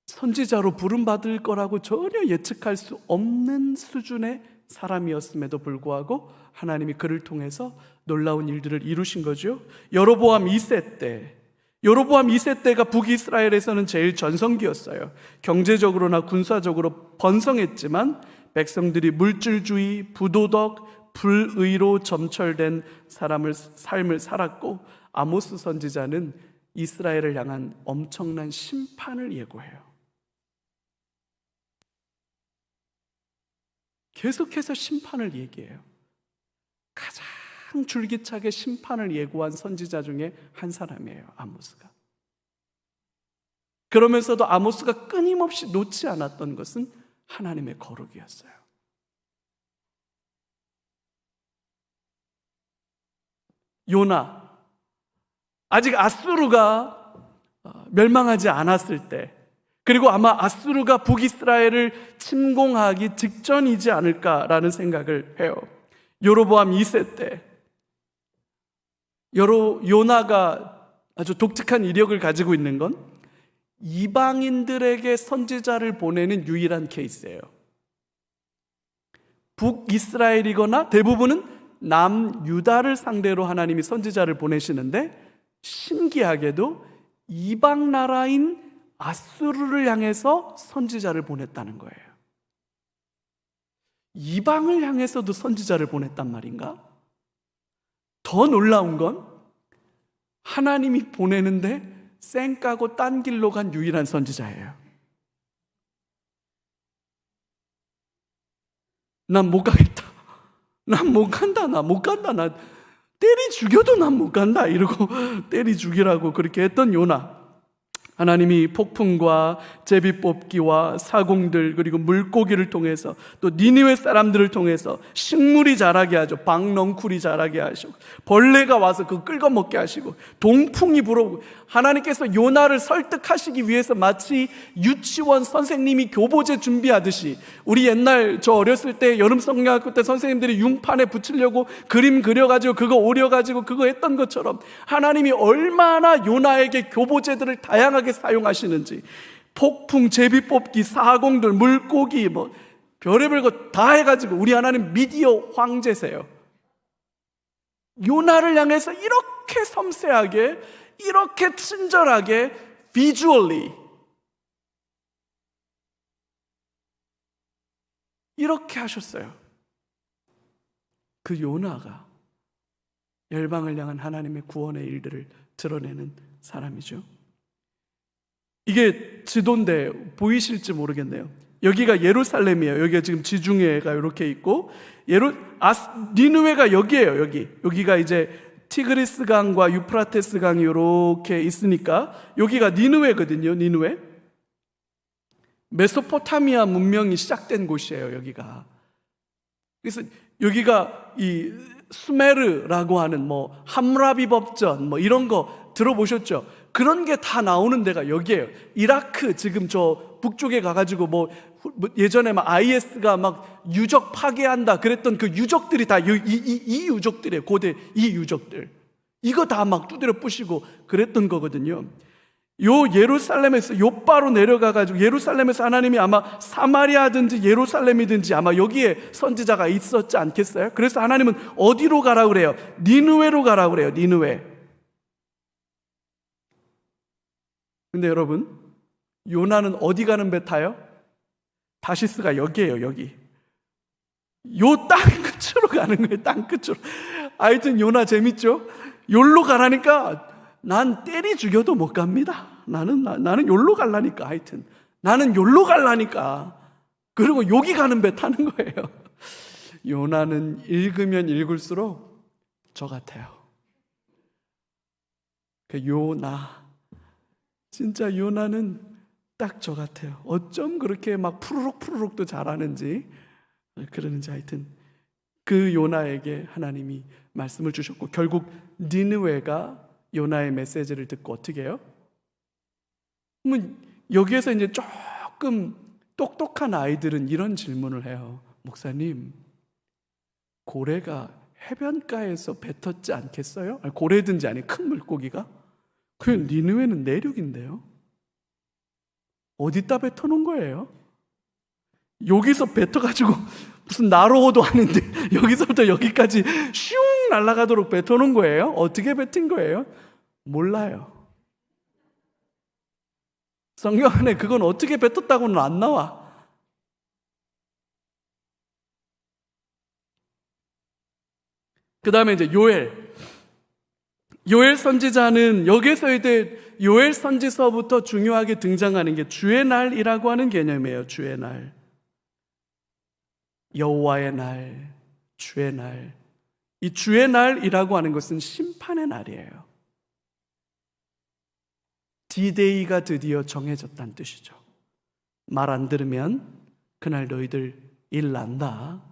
선지자로 부름받을 거라고 전혀 예측할 수 없는 수준의 사람이었음에도 불구하고 하나님이 그를 통해서 놀라운 일들을 이루신 거죠. 여로보암 2세 때가 북이스라엘에서는 제일 전성기였어요. 경제적으로나 군사적으로 번성했지만 백성들이 물질주의, 부도덕, 불의로 점철된 삶을 살았고, 아모스 선지자는 이스라엘을 향한 엄청난 심판을 예고해요. 계속해서 심판을 얘기해요. 가장 줄기차게 심판을 예고한 선지자 중에 한 사람이에요, 아모스가. 그러면서도 아모스가 끊임없이 놓지 않았던 것은 하나님의 거룩이었어요. 요나, 아직 아수르가 멸망하지 않았을 때, 그리고 아마 아수르가 북이스라엘을 침공하기 직전이지 않을까라는 생각을 해요. 여로보암 2세 때 요나가 아주 독특한 이력을 가지고 있는 건 이방인들에게 선지자를 보내는 유일한 케이스예요. 북이스라엘이거나 대부분은 남유다를 상대로 하나님이 선지자를 보내시는데, 신기하게도 이방 나라인 아수르를 향해서 선지자를 보냈다는 거예요. 이방을 향해서도 선지자를 보냈단 말인가? 더 놀라운 건 하나님이 보내는데 쌩 까고 딴 길로 간 유일한 선지자예요. 난 못 가겠다, 난 못 간다, 나 때리 죽여도 난 못 간다 이러고 때리 죽이라고 그렇게 했던 요나. 하나님이 폭풍과 제비뽑기와 사공들, 그리고 물고기를 통해서, 또 니느웨 사람들을 통해서 식물이 자라게 하죠. 박넝쿨이 자라게 하시고, 벌레가 와서 그거 긁어먹게 하시고, 동풍이 불어오고, 하나님께서 요나를 설득하시기 위해서 마치 유치원 선생님이 교보제 준비하듯이, 우리 옛날 저 어렸을 때 여름 성경학교 때 선생님들이 융판에 붙이려고 그림 그려가지고 그거 오려가지고 그거 했던 것처럼, 하나님이 얼마나 요나에게 교보제들을 다양하게 사용하시는지, 폭풍, 제비뽑기, 사공들, 물고기, 별의별 거 다 해가지고, 우리 하나님 미디어 황제세요. 요나를 향해서 이렇게 섬세하게, 이렇게 친절하게, visually 이렇게 하셨어요. 그 요나가 열방을 향한 하나님의 구원의 일들을 드러내는 사람이죠. 이게 지도인데 보이실지 모르겠네요. 여기가 예루살렘이에요. 여기가 지금 지중해가 이렇게 있고, 니느웨가 여기예요. 여기가 이제 티그리스 강과 유프라테스 강이 이렇게 있으니까 여기가 니느웨거든요. 니느웨. 메소포타미아 문명이 시작된 곳이에요. 여기가. 그래서 여기가 이 수메르라고 하는 뭐 함무라비 법전 뭐 이런 거 들어보셨죠? 그런 게 다 나오는 데가 여기예요. 이라크 지금 저 북쪽에 가가지고 뭐 예전에 막 IS가 막 유적 파괴한다 그랬던 그 유적들이 다 이 유적들이에요. 고대 이 유적들. 이거 다 막 두드려 부시고 그랬던 거거든요. 요 예루살렘에서 요바로 내려가가지고, 예루살렘에서 하나님이 아마 사마리아든지 예루살렘이든지 아마 여기에 선지자가 있었지 않겠어요? 그래서 하나님은 어디로 가라 그래요? 니느웨로 가라 그래요. 니느웨. 근데 여러분, 요나는 어디 가는 배 타요? 다시스가 여기예요. 여기. 요 땅 끝으로 가는 거예요. 땅 끝으로. 하여튼 요나 재밌죠? 요로 가라니까 난 때리 죽여도 못 갑니다. 나는 요로 갈라니까. 하여튼 나는 요로 갈라니까. 그리고 여기 가는 배 타는 거예요. 요나는 읽으면 읽을수록 저 같아요. 그 요나, 진짜 요나는 딱 저 같아요. 어쩜 그렇게 막 푸르륵도 잘하는지, 그러는지. 하여튼 그 요나에게 하나님이 말씀을 주셨고, 결국 니느웨가 요나의 메시지를 듣고 어떻게 해요? 여기에서 이제 조금 똑똑한 아이들은 이런 질문을 해요. 목사님, 고래가 해변가에서 뱉었지 않겠어요? 아니, 고래든지 아니 큰 물고기가? 그 니느웨는 내륙인데요. 어디다 뱉어놓은 거예요? 여기서 뱉어가지고 무슨 나로호도 아닌데 여기서부터 여기까지 슝 날아가도록 뱉어놓은 거예요? 어떻게 뱉은 거예요? 몰라요. 성경 안에 그건 어떻게 뱉었다고는 안 나와. 그 다음에 이제 요엘 선지자는 여기서 이제 요엘 선지서부터 중요하게 등장하는 게 주의 날이라고 하는 개념이에요. 주의 날, 여호와의 날, 주의 날. 이 주의 날이라고 하는 것은 심판의 날이에요. D-Day가 드디어 정해졌다는 뜻이죠. 말 안 들으면 그날 너희들 일 난다.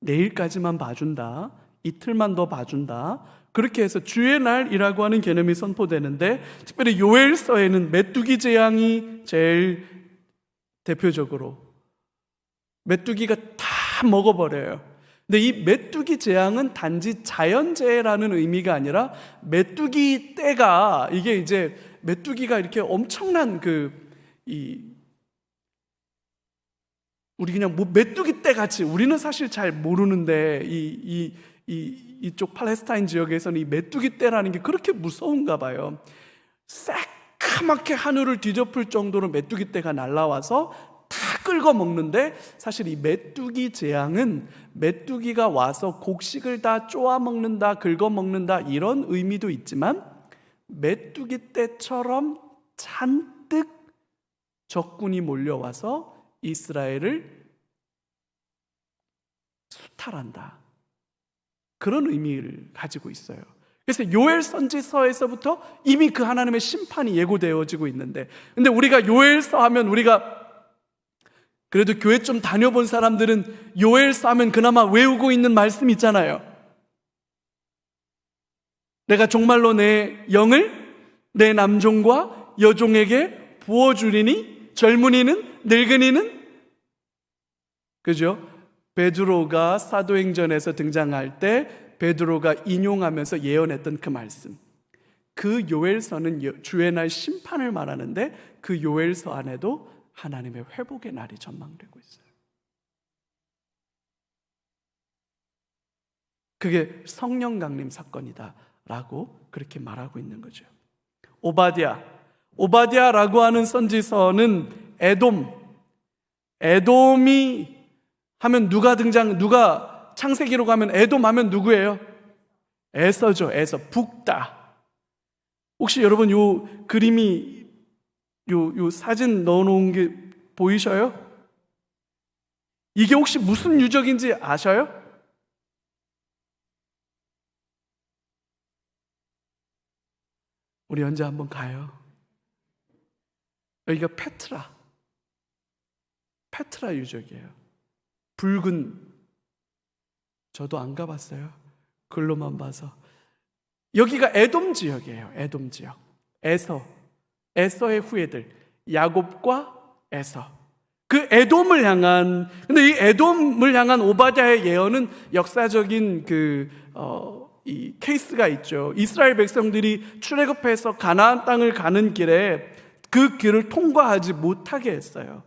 내일까지만 봐준다. 이틀만 더 봐준다. 그렇게 해서 주의 날이라고 하는 개념이 선포되는데, 특별히 요엘서에는 메뚜기 재앙이 제일 대표적으로, 메뚜기가 다 먹어버려요. 근데 이 메뚜기 재앙은 단지 자연재해라는 의미가 아니라 메뚜기 떼가, 이게 이제 메뚜기가 이렇게 엄청난 우리 그냥 뭐 메뚜기 떼 같이, 우리는 사실 잘 모르는데 이쪽 팔레스타인 지역에서는 이 메뚜기 떼라는 게 그렇게 무서운가 봐요. 새카맣게 하늘을 뒤덮을 정도로 메뚜기 떼가 날아와서 다 긁어 먹는데, 사실 이 메뚜기 재앙은 메뚜기가 와서 곡식을 다 쪼아 먹는다, 긁어 먹는다, 이런 의미도 있지만 메뚜기 떼처럼 잔뜩 적군이 몰려와서 이스라엘을 수탈한다, 그런 의미를 가지고 있어요. 그래서 요엘 선지서에서부터 이미 그 하나님의 심판이 예고되어지고 있는데, 근데 우리가 요엘서 하면, 우리가 그래도 교회 좀 다녀본 사람들은 요엘서 하면 그나마 외우고 있는 말씀 있잖아요. 내가 정말로 내 영을 내 남종과 여종에게 부어주리니 젊은이는 늙은이는, 그죠? 베드로가 사도행전에서 등장할 때 베드로가 인용하면서 예언했던 그 말씀, 그 요엘서는 주의 날 심판을 말하는데, 그 요엘서 안에도 하나님의 회복의 날이 전망되고 있어요. 그게 성령 강림 사건이다라고 그렇게 말하고 있는 거죠. 오바댜라고 하는 선지서는 에돔이 하면 누가 창세기로 가면 에돔 하면 누구예요? 에서죠. 에서, 북다. 혹시 여러분 요 그림이 요 사진 넣어놓은 게 보이셔요? 이게 혹시 무슨 유적인지 아셔요? 우리 언제 한번 가요? 여기가 페트라 유적이에요. 붉은, 저도 안 가봤어요. 글로만 봐서. 여기가 에돔 지역이에요. 에돔 지역. 에서의 후예들, 야곱과 에서. 그 에돔을 향한, 근데 이 에돔을 향한 오바댜의 예언은 역사적인 이 케이스가 있죠. 이스라엘 백성들이 출애굽해서 가나안 땅을 가는 길에 그 길을 통과하지 못하게 했어요.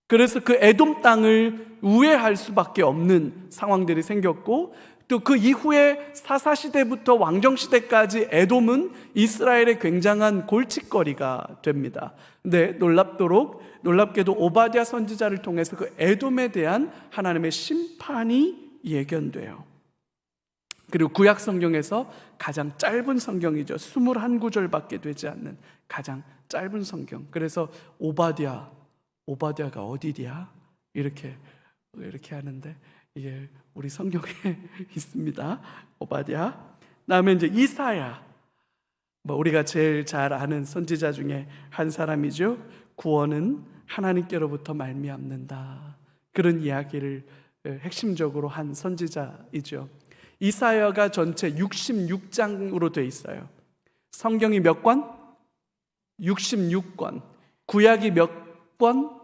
그래서 그 에돔 땅을 우회할 수밖에 없는 상황들이 생겼고, 또 그 이후에 사사시대부터 왕정시대까지 에돔은 이스라엘의 굉장한 골칫거리가 됩니다. 근데 놀랍게도 오바댜 선지자를 통해서 그 에돔에 대한 하나님의 심판이 예견돼요. 그리고 구약 성경에서 가장 짧은 성경이죠. 21구절밖에 되지 않는 가장 짧은 성경. 그래서 오바댜가 어디랴? 이렇게 하는데 이게 우리 성경에 있습니다. 오바댜. 다음에 이제 이사야. 우리가 제일 잘 아는 선지자 중에 한 사람이죠. 구원은 하나님께로부터 말미암는다. 그런 이야기를 핵심적으로 한 선지자이죠. 이사야가 전체 66장으로 되어 있어요. 성경이 몇 권? 66권. 구약이 몇 권?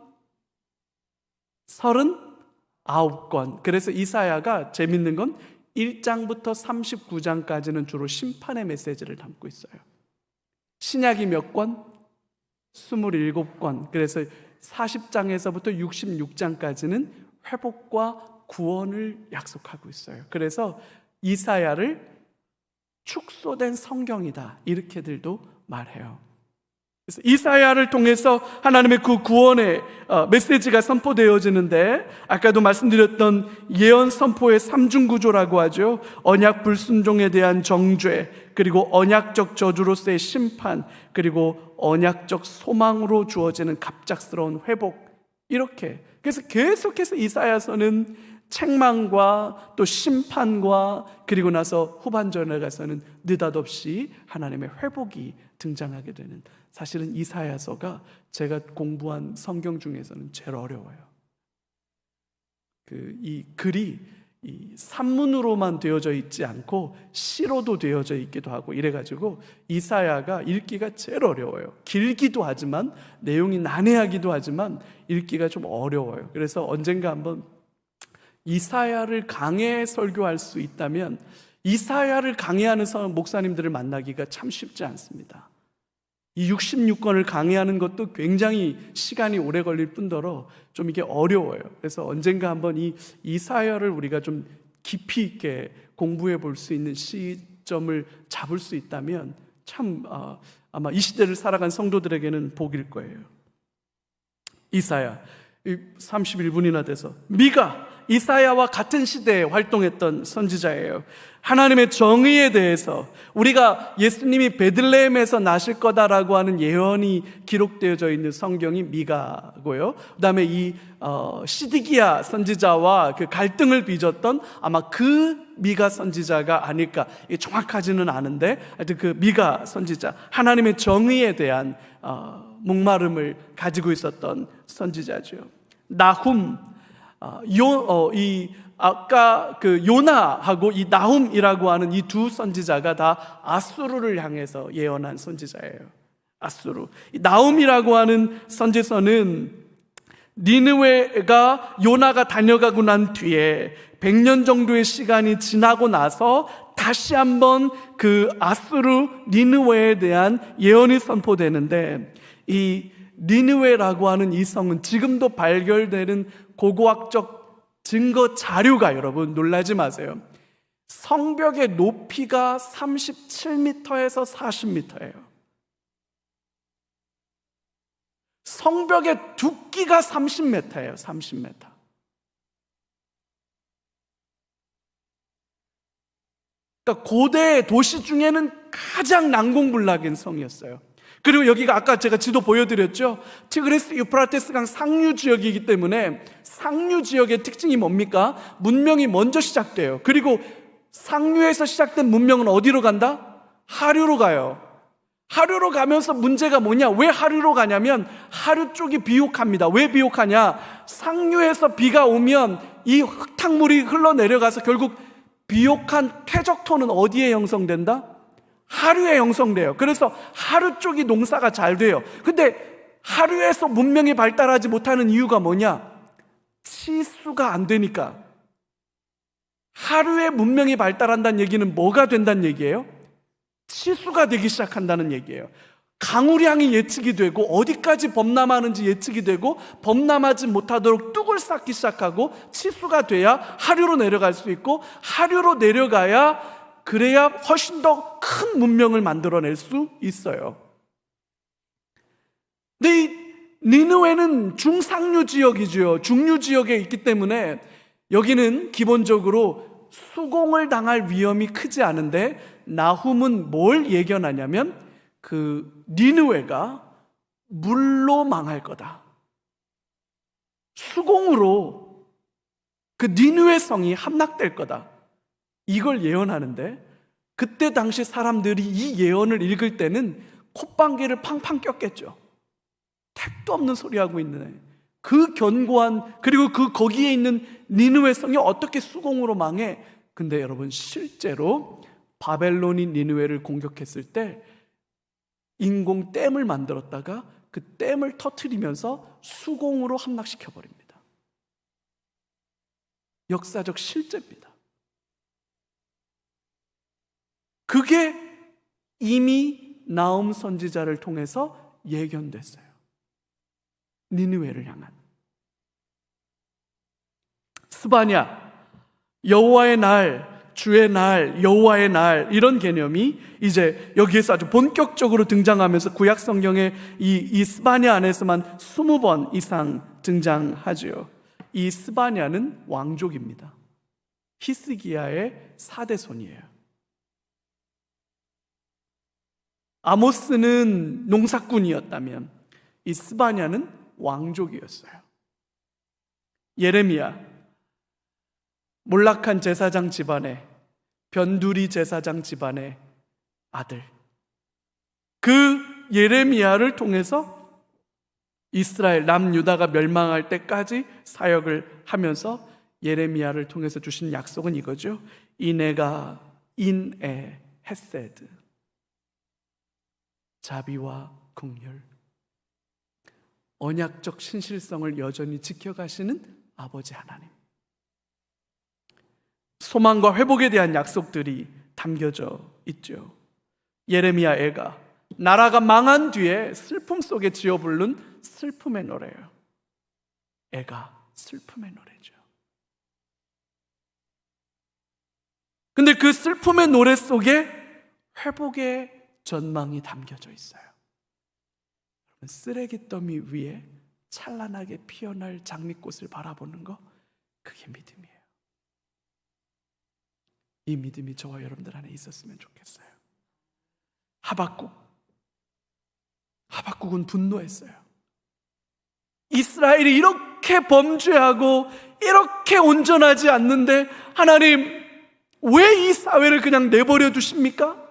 39권. 그래서 이사야가 재밌는 건 1장부터 39장까지는 주로 심판의 메시지를 담고 있어요. 신약이 몇 권? 27권. 그래서 40장에서부터 66장까지는 회복과 구원을 약속하고 있어요. 그래서 이사야를 축소된 성경이다, 이렇게들도 말해요. 그래서 이사야를 통해서 하나님의 그 구원의 메시지가 선포되어지는데, 아까도 말씀드렸던 예언 선포의 삼중구조라고 하죠. 언약 불순종에 대한 정죄, 그리고 언약적 저주로서의 심판, 그리고 언약적 소망으로 주어지는 갑작스러운 회복, 이렇게. 그래서 계속해서 이사야서는 책망과 또 심판과, 그리고 나서 후반전에 가서는 느닷없이 하나님의 회복이 등장하게 되는, 사실은 이사야서가 제가 공부한 성경 중에서는 제일 어려워요. 이 글이 이 산문으로만 되어져 있지 않고 시로도 되어져 있기도 하고 이래가지고 이사야가 읽기가 제일 어려워요. 길기도 하지만, 내용이 난해하기도 하지만 읽기가 좀 어려워요. 그래서 언젠가 한번 이사야를 강해 설교할 수 있다면 이사야를 강해하는 목사님들을 만나기가 참 쉽지 않습니다. 이 66권을 강해하는 것도 굉장히 시간이 오래 걸릴 뿐더러 좀 이게 어려워요. 그래서 언젠가 한번 이 이사야를 우리가 좀 깊이 있게 공부해 볼 수 있는 시점을 잡을 수 있다면 참 아마 이 시대를 살아간 성도들에게는 복일 거예요. 이사야 31분이나 돼서 미가 이사야와 같은 시대에 활동했던 선지자예요. 하나님의 정의에 대해서, 우리가 예수님이 베들레헴에서 나실 거다라고 하는 예언이 기록되어져 있는 성경이 미가고요. 그 다음에 이 시드기야 선지자와 그 갈등을 빚었던 아마 그 미가 선지자가 아닐까, 정확하지는 않은데 하여튼 그 미가 선지자, 하나님의 정의에 대한 목마름을 가지고 있었던 선지자죠. 나훔, 아까 그 요나하고 이 나훔이라고 하는 이 두 선지자가 다 아수르를 향해서 예언한 선지자예요. 아수르. 이 나훔이라고 하는 선지서는 니느웨가 요나가 다녀가고 난 뒤에 100년 정도의 시간이 지나고 나서 다시 한번 그 아수르 니느웨에 대한 예언이 선포되는데, 이 니느웨라고 하는 이 성은 지금도 발견되는 고고학적 증거 자료가, 여러분 놀라지 마세요, 성벽의 높이가 37m에서 40m예요. 성벽의 두께가 30m예요. 30m. 그러니까 고대 도시 중에는 가장 난공불락인 성이었어요. 그리고 여기가 아까 제가 지도 보여드렸죠. 티그리스 유프라테스 강 상류 지역이기 때문에 상류 지역의 특징이 뭡니까? 문명이 먼저 시작돼요. 그리고 상류에서 시작된 문명은 어디로 간다? 하류로 가요. 하류로 가면서 문제가 뭐냐? 왜 하류로 가냐면 하류 쪽이 비옥합니다. 왜 비옥하냐? 상류에서 비가 오면 이 흙탕물이 흘러내려가서 결국 비옥한 퇴적토는 어디에 형성된다? 하류에 형성돼요. 그래서 하류 쪽이 농사가 잘 돼요. 근데 하류에서 문명이 발달하지 못하는 이유가 뭐냐? 치수가 안 되니까. 하류에 문명이 발달한다는 얘기는 뭐가 된다는 얘기예요? 치수가 되기 시작한다는 얘기예요. 강우량이 예측이 되고 어디까지 범람하는지 예측이 되고 범람하지 못하도록 뚝을 쌓기 시작하고 치수가 돼야 하류로 내려갈 수 있고 하류로 내려가야 그래야 훨씬 더 큰 문명을 만들어낼 수 있어요. 근데 이 니느웨는 중상류 지역이죠. 중류 지역에 있기 때문에 여기는 기본적으로 수공을 당할 위험이 크지 않은데 나훔은 뭘 예견하냐면 그 니느웨가 물로 망할 거다. 수공으로 그 니느웨 성이 함락될 거다. 이걸 예언하는데 그때 당시 사람들이 이 예언을 읽을 때는 콧방귀를 팡팡 꼈겠죠. 택도 없는 소리 하고 있는 그 견고한 그리고 그 거기에 있는 니느웨 성이 어떻게 수공으로 망해? 근데 여러분 실제로 바벨론이 니느웨를 공격했을 때 인공 댐을 만들었다가 그 댐을 터뜨리면서 수공으로 함락시켜 버립니다. 역사적 실제입니다. 그게 이미 나훔 선지자를 통해서 예견됐어요. 니느웨를 향한 스바냐, 여호와의 날, 주의 날, 여호와의 날 이런 개념이 이제 여기에서 아주 본격적으로 등장하면서 구약 성경에 이 스바냐 안에서만 20번 이상 등장하죠. 이 스바냐는 왕족입니다. 히스기야의 4대 손이에요. 아모스는 농사꾼이었다면 이 스바냐는 왕족이었어요. 예레미야, 몰락한 제사장 집안의 변두리 제사장 집안의 아들. 그 예레미야를 통해서 이스라엘 남유다가 멸망할 때까지 사역을 하면서 예레미야를 통해서 주신 약속은 이거죠. 이내가 인에 헤세드, 자비와 긍휼, 언약적 신실성을 여전히 지켜가시는 아버지 하나님. 소망과 회복에 대한 약속들이 담겨져 있죠. 예레미야 애가 나라가 망한 뒤에 슬픔 속에 지어 부른 슬픔의 노래예요. 애가 슬픔의 노래죠. 근데 그 슬픔의 노래 속에 회복의 전망이 담겨져 있어요. 쓰레기 더미 위에 찬란하게 피어날 장미꽃을 바라보는 거, 그게 믿음이에요. 이 믿음이 저와 여러분들 안에 있었으면 좋겠어요. 하박국은 분노했어요. 이스라엘이 이렇게 범죄하고 이렇게 온전하지 않는데 하나님 왜 이 사회를 그냥 내버려 두십니까?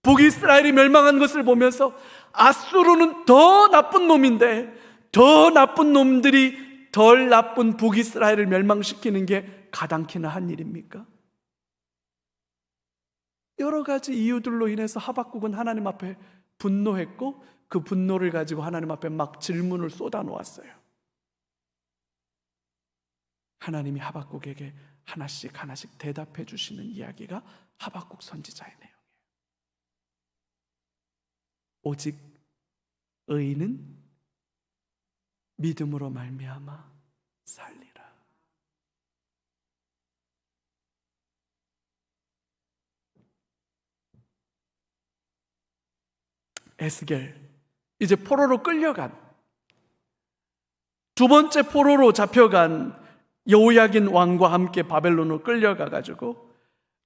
북이스라엘이 멸망한 것을 보면서 아수르는 더 나쁜 놈인데 더 나쁜 놈들이 덜 나쁜 북이스라엘을 멸망시키는 게 가당키나 한 일입니까? 여러 가지 이유들로 인해서 하박국은 하나님 앞에 분노했고 그 분노를 가지고 하나님 앞에 막 질문을 쏟아놓았어요. 하나님이 하박국에게 하나씩 대답해 주시는 이야기가 하박국 선지자의 내용이에요. 오직 의인은 믿음으로 말미암아 살리라. 에스겔, 이제 포로로 끌려간, 두 번째 포로로 잡혀간 여호야긴 왕과 함께 바벨론으로 끌려가가지고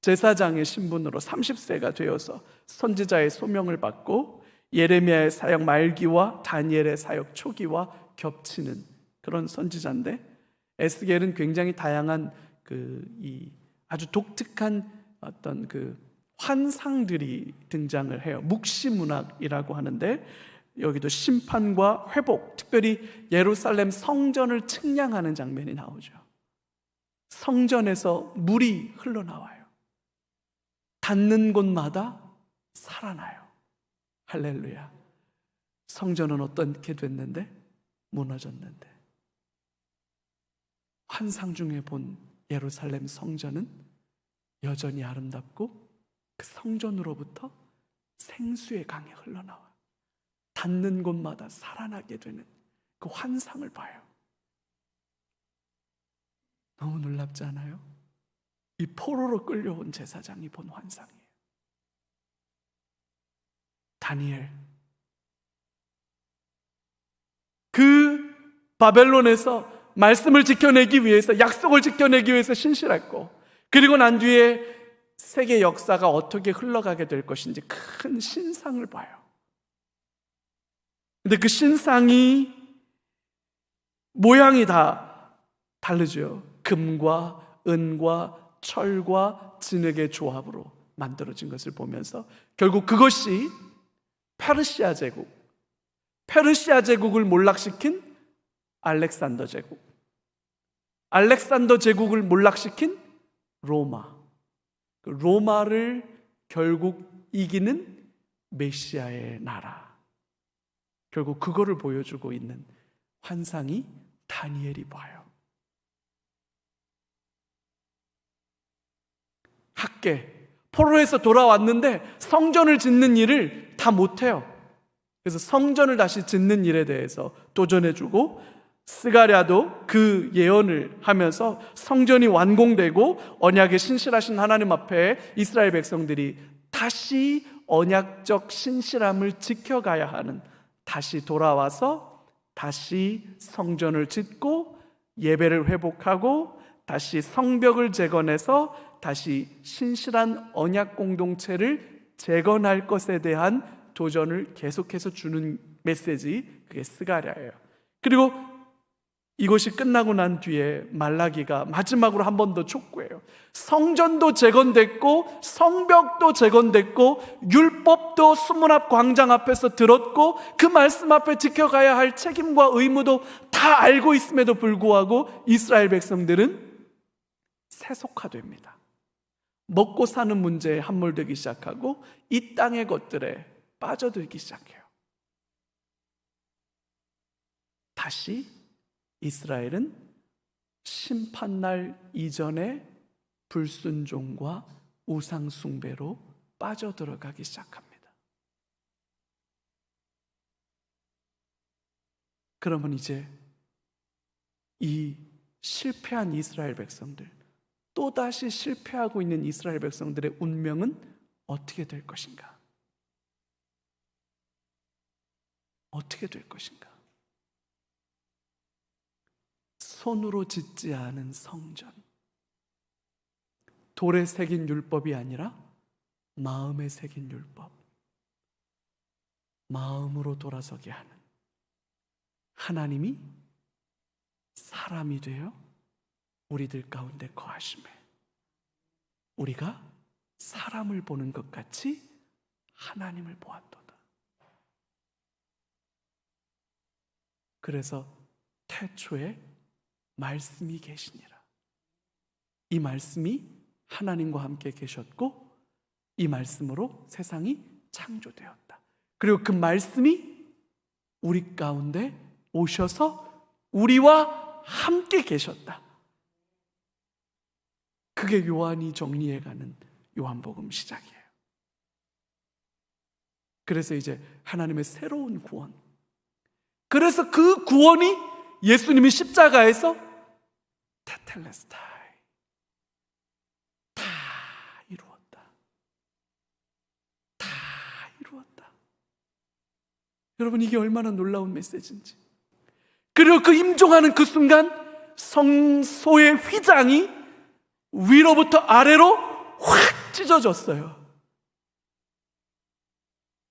제사장의 신분으로 30세가 되어서 선지자의 소명을 받고 예레미야의 사역 말기와 다니엘의 사역 초기와 겹치는 그런 선지자인데, 에스겔은 굉장히 다양한 아주 독특한 어떤 환상들이 등장을 해요. 묵시문학이라고 하는데, 여기도 심판과 회복, 특별히 예루살렘 성전을 측량하는 장면이 나오죠. 성전에서 물이 흘러나와요. 닿는 곳마다 살아나요. 할렐루야. 성전은 어떻게 됐는데? 무너졌는데, 환상 중에 본 예루살렘 성전은 여전히 아름답고 그 성전으로부터 생수의 강이 흘러나와 닿는 곳마다 살아나게 되는 그 환상을 봐요. 너무 놀랍지 않아요? 이 포로로 끌려온 제사장이 본 환상이에요. 다니엘, 그 바벨론에서 말씀을 지켜내기 위해서, 약속을 지켜내기 위해서 신실했고, 그리고 난 뒤에 세계 역사가 어떻게 흘러가게 될 것인지 큰 신상을 봐요. 근데 그 신상이 모양이 다 다르죠. 금과 은과 철과 진흙의 조합으로 만들어진 것을 보면서 결국 그것이 페르시아 제국을 몰락시킨 알렉산더 제국, 알렉산더 제국을 몰락시킨 로마, 그 로마를 결국 이기는 메시아의 나라, 결국 그거를 보여주고 있는 환상이 다니엘이 봐요. 학계, 포로에서 돌아왔는데 성전을 짓는 일을 다 못해요. 그래서 성전을 다시 짓는 일에 대해서 도전해주고, 스가랴도 그 예언을 하면서 성전이 완공되고 언약에 신실하신 하나님 앞에 이스라엘 백성들이 다시 언약적 신실함을 지켜가야 하는, 다시 돌아와서 다시 성전을 짓고 예배를 회복하고 다시 성벽을 재건해서 다시 신실한 언약 공동체를 재건할 것에 대한 도전을 계속해서 주는 메시지, 그게 스가랴예요. 그리고 이것이 끝나고 난 뒤에 말라기가 마지막으로 한 번 더 촉구해요. 성전도 재건됐고 성벽도 재건됐고 율법도 수문 앞 광장 앞에서 들었고 그 말씀 앞에 지켜가야 할 책임과 의무도 다 알고 있음에도 불구하고 이스라엘 백성들은 세속화됩니다. 먹고 사는 문제에 함몰되기 시작하고 이 땅의 것들에 빠져들기 시작해요. 다시 이스라엘은 심판날 이전의 불순종과 우상숭배로 빠져들어가기 시작합니다. 그러면 이제 이 실패한 이스라엘 백성들, 또다시 실패하고 있는 이스라엘 백성들의 운명은 어떻게 될 것인가? 어떻게 될 것인가? 손으로 짓지 않은 성전, 돌에 새긴 율법이 아니라 마음에 새긴 율법, 마음으로 돌아서게 하는 하나님이 사람이 되어 우리들 가운데 거하심에 우리가 사람을 보는 것 같이 하나님을 보았도다. 그래서 태초에 말씀이 계시니라. 이 말씀이 하나님과 함께 계셨고 이 말씀으로 세상이 창조되었다. 그리고 그 말씀이 우리 가운데 오셔서 우리와 함께 계셨다. 그게 요한이 정리해가는 요한복음 시작이에요. 그래서 이제 하나님의 새로운 구원, 그래서 그 구원이 예수님이 십자가에서 테텔레스타이, 다 이루었다, 다 이루었다. 여러분, 이게 얼마나 놀라운 메시지인지. 그리고 그 임종하는 그 순간 성소의 휘장이 위로부터 아래로 확 찢어졌어요.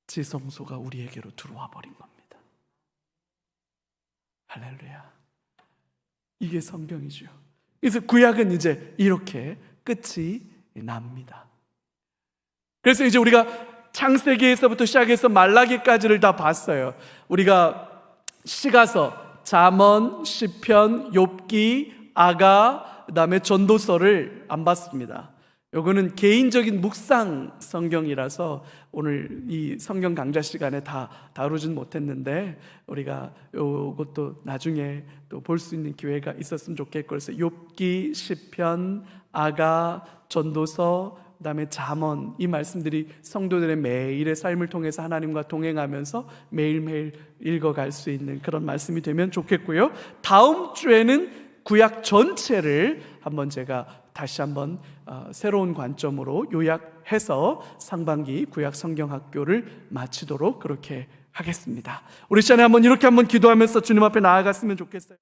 지성소가 우리에게로 들어와 버린 겁니다. 할렐루야. 이게 성경이죠. 그래서 구약은 이제 이렇게 끝이 납니다. 그래서 이제 우리가 창세기에서부터 시작해서 말라기까지를 다 봤어요. 우리가 시가서, 잠언, 시편, 욥기, 아가, 그다음에 전도서를 안 봤습니다. 요거는 개인적인 묵상 성경이라서 오늘 이 성경 강좌 시간에 다 다루진 못했는데 우리가 요것도 나중에 또 볼 수 있는 기회가 있었으면 좋겠고, 그래서 욥기, 시편, 아가, 전도서, 그다음에 잠언, 이 말씀들이 성도들의 매일의 삶을 통해서 하나님과 동행하면서 매일매일 읽어갈 수 있는 그런 말씀이 되면 좋겠고요. 다음 주에는 구약 전체를 한번 제가 다시 한번 새로운 관점으로 요약해서 상반기 구약 성경학교를 마치도록 그렇게 하겠습니다. 우리 시간에 한번 이렇게 한번 기도하면서 주님 앞에 나아갔으면 좋겠어요.